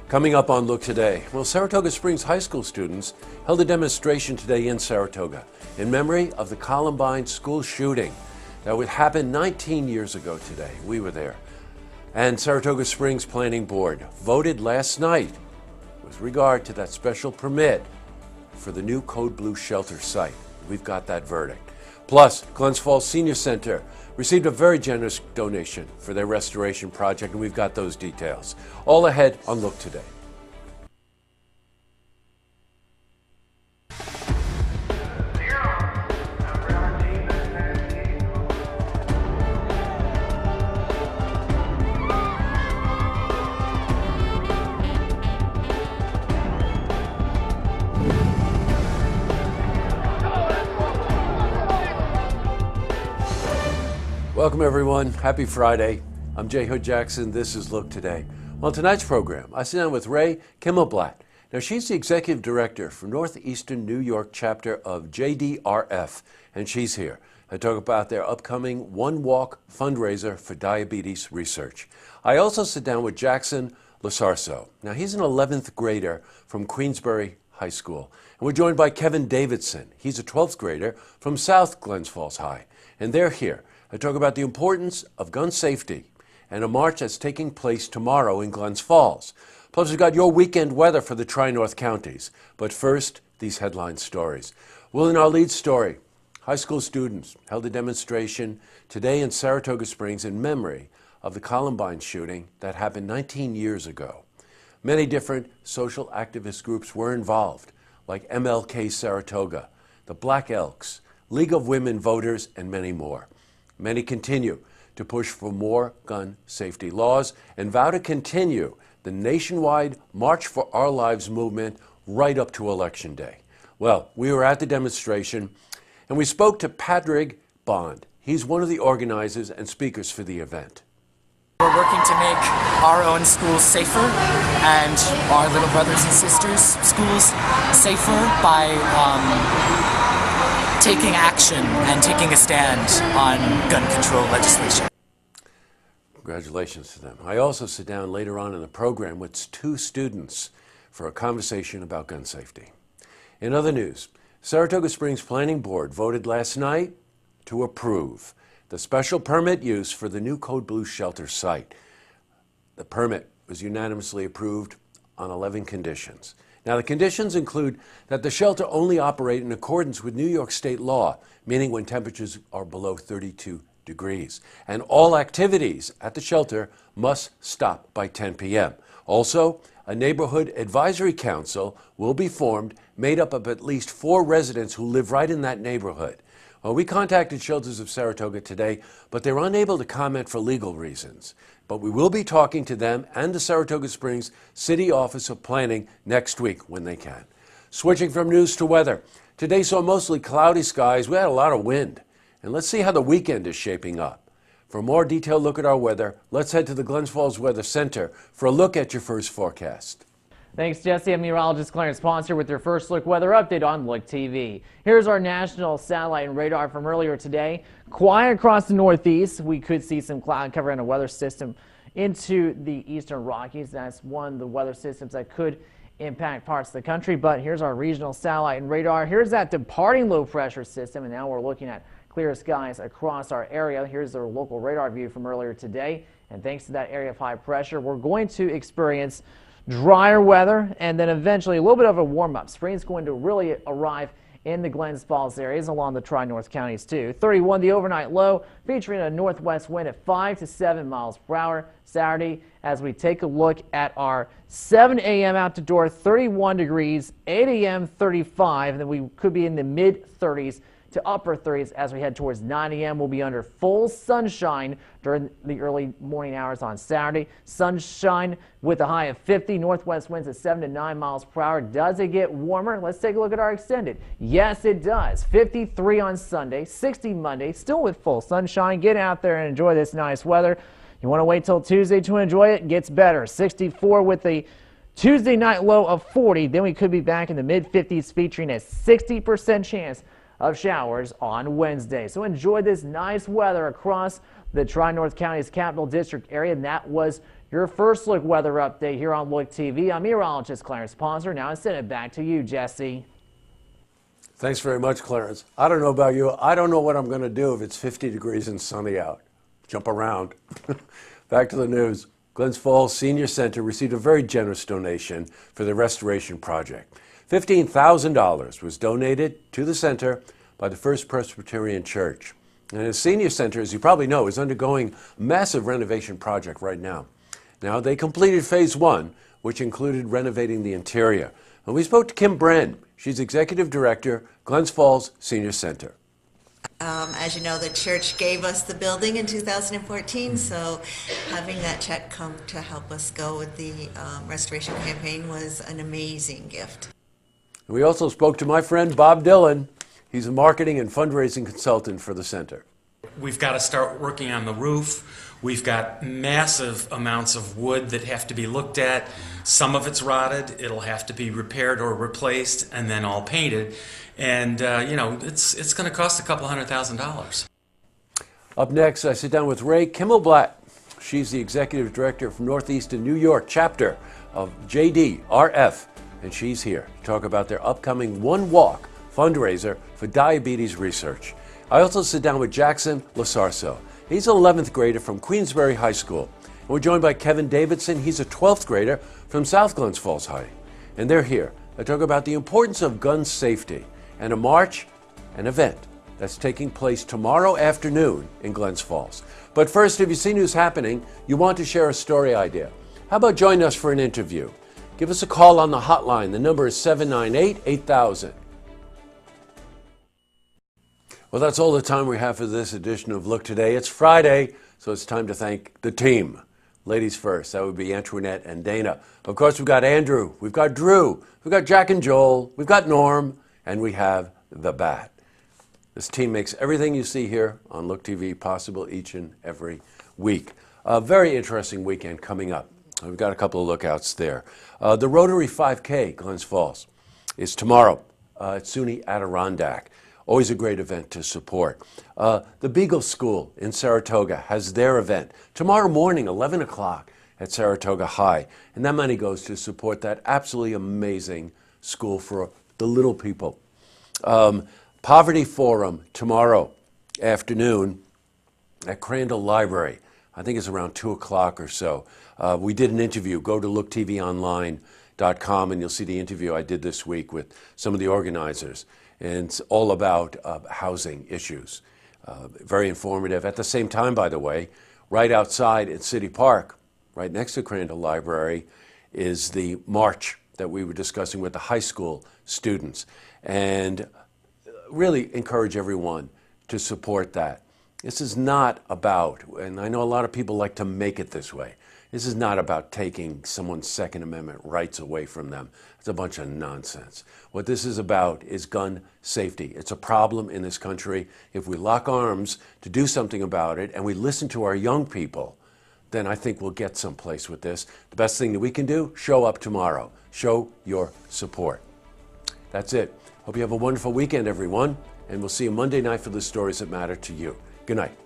Coming up on Look Today, well, Saratoga Springs High School students held a demonstration today in Saratoga in memory of the Columbine school shooting that would happen 19 years ago today. We were there. And Saratoga Springs Planning Board voted last night with regard to that special permit for the new Code Blue shelter site. We've got that verdict. Plus, Glens Falls Senior Center received a very generous donation for their restoration project, and we've got those details. All ahead on Look Today. Welcome, everyone. Happy Friday. I'm Jay Hood Jackson. This is Look Today. On tonight's program, I sit down with Ray Kimmelblatt. Now, she's the executive director for Northeastern New York chapter of JDRF, and she's here to talk about their upcoming One Walk fundraiser for diabetes research. I also sit down with Jackson Lasarso. Now, he's an 11th grader from Queensbury High School, and we're joined by Kevin Davidson. He's a 12th grader from South Glens Falls High, and they're here. I talk about the importance of gun safety and a march that's taking place tomorrow in Glens Falls. Plus, we've got your weekend weather for the Tri-North counties. But first, these headline stories. Well, in our lead story, high school students held a demonstration today in Saratoga Springs in memory of the Columbine shooting that happened 19 years ago. Many different social activist groups were involved, like MLK Saratoga, the Black Elks, League of Women Voters, and many more. Many continue to push for more gun safety laws and vow to continue the nationwide March for Our Lives movement right up to Election Day. Well, we were at the demonstration and we spoke to Padraig Bond. He's one of the organizers and speakers for the event. We're working to make our own schools safer and our little brothers and sisters' schools safer by taking action and taking a stand on gun control legislation. Congratulations to them. I also sit down later on in the program with two students for a conversation about gun safety. In other news, Saratoga Springs Planning Board voted last night to approve the special permit use for the new Code Blue shelter site. The permit was unanimously approved on 11 conditions. Now, the conditions include that the shelter only operate in accordance with New York state law, meaning when temperatures are below 32 degrees. And all activities at the shelter must stop by 10 p.m. Also, a neighborhood advisory council will be formed, made up of at least 4 residents who live right in that neighborhood. Well, we contacted Shelters of Saratoga today, but they're unable to comment for legal reasons. But we will be talking to them and the Saratoga Springs City Office of Planning next week when they can. Switching from news to weather. Today saw mostly cloudy skies. We had a lot of wind. And let's see how the weekend is shaping up. For a more detailed look at our weather, let's head to the Glens Falls Weather Center for a look at your first forecast. Thanks, Jesse. I'm meteorologist Clarence Sponsor with your first look weather update on Look TV. Here's our national satellite and radar from earlier today. Quiet across the northeast. We could see some cloud cover and a weather system into the eastern Rockies. That's one of the weather systems that could impact parts of the country. But here's our regional satellite and radar. Here's that departing low pressure system, and now we're looking at clear skies across our area. Here's our local radar view from earlier today. And thanks to that area of high pressure, we're going to experience drier weather and then eventually a little bit of a warm-up. Spring's going to really arrive in the Glens Falls areas along the Tri-North counties too. 31 the overnight low, featuring a northwest wind at 5 to 7 miles per hour. Saturday, as we take a look at our 7 a.m. out the door, 31 degrees, 8 a.m. 35, and then we could be in the mid-30s to upper 30s as we head towards 9 a.m. We'll be under full sunshine during the early morning hours on Saturday. Sunshine with a high of 50. Northwest winds at 7 to 9 miles per hour. Does it get warmer? Let's take a look at our extended. Yes, it does. 53 on Sunday, 60 Monday, still with full sunshine. Get out there and enjoy this nice weather. You want to wait till Tuesday to enjoy it? It gets better. 64 with the Tuesday night low of 40. Then we could be back in the mid-50s, featuring a 60% chance of showers on Wednesday. So enjoy this nice weather across the Tri-North County's Capital District area, and that was Your first look weather update here on Look TV. I'm meteorologist Clarence Ponser. Now I send it back to you, Jesse. Thanks very much, Clarence. I don't know about you. I don't know what I'm going to do if it's 50 degrees and sunny out. Jump around. Back to the news. Glens Falls Senior Center received a very generous donation for the restoration project. $15,000 was donated to the center by the First Presbyterian Church. And the senior center, as you probably know, is undergoing a massive renovation project right now. Now, they completed phase one, which included renovating the interior. And we spoke to Kim Bren. She's executive director, Glens Falls Senior Center. As you know, the church gave us the building in 2014, so having that check come to help us go with the restoration campaign was an amazing gift. We also spoke to my friend Bob Dillon. He's a marketing and fundraising consultant for the center. We've got to start working on the roof. We've got massive amounts of wood that have to be looked at. Some of it's rotted. It'll have to be repaired or replaced and then all painted. And, it's going to cost a couple $100,000. Up next, I sit down with Rae Kimmelblatt. She's the executive director from Northeastern New York chapter of JDRF. And she's here to talk about their upcoming One Walk fundraiser for diabetes research. I also sit down with Jackson Lasarso. He's an 11th grader from Queensbury High School. And we're joined by Kevin Davidson. He's a 12th grader from South Glens Falls High. And they're here to talk about the importance of gun safety and a march, an event that's taking place tomorrow afternoon in Glens Falls. But first, if you see news happening, you want to share a story idea. How about join us for an interview? Give us a call on the hotline. The number is 798-8000. Well, that's all the time we have for this edition of Look Today. It's Friday, so it's time to thank the team. Ladies first, that would be Antoinette and Dana. Of course, we've got Andrew, we've got Drew, we've got Jack and Joel, we've got Norm, and we have the Bat. This team makes everything you see here on Look TV possible each and every week. A very interesting weekend coming up. We've got a couple of lookouts there. The Rotary 5K, Glens Falls, is tomorrow at SUNY Adirondack. Always a great event to support. The Beagle School in Saratoga has their event tomorrow morning, 11 o'clock at Saratoga High. And that money goes to support that absolutely amazing school for the little people. Poverty Forum tomorrow afternoon at Crandall Library. I think it's around 2 o'clock or so. We did an interview. Go to looktvonline.com and you'll see the interview I did this week with some of the organizers. And it's all about housing issues. Very informative. At the same time, by the way, right outside at City Park, right next to Crandall Library, is the march that we were discussing with the high school students. And really encourage everyone to support that. This is not about, and I know a lot of people like to make it this way, this is not about taking someone's Second Amendment rights away from them. It's a bunch of nonsense. What this is about is gun safety. It's a problem in this country. If we lock arms to do something about it and we listen to our young people, then I think we'll get someplace with this. The best thing that we can do, show up tomorrow. Show your support. That's it. Hope you have a wonderful weekend, everyone, and we'll see you Monday night for the stories that matter to you. Good night.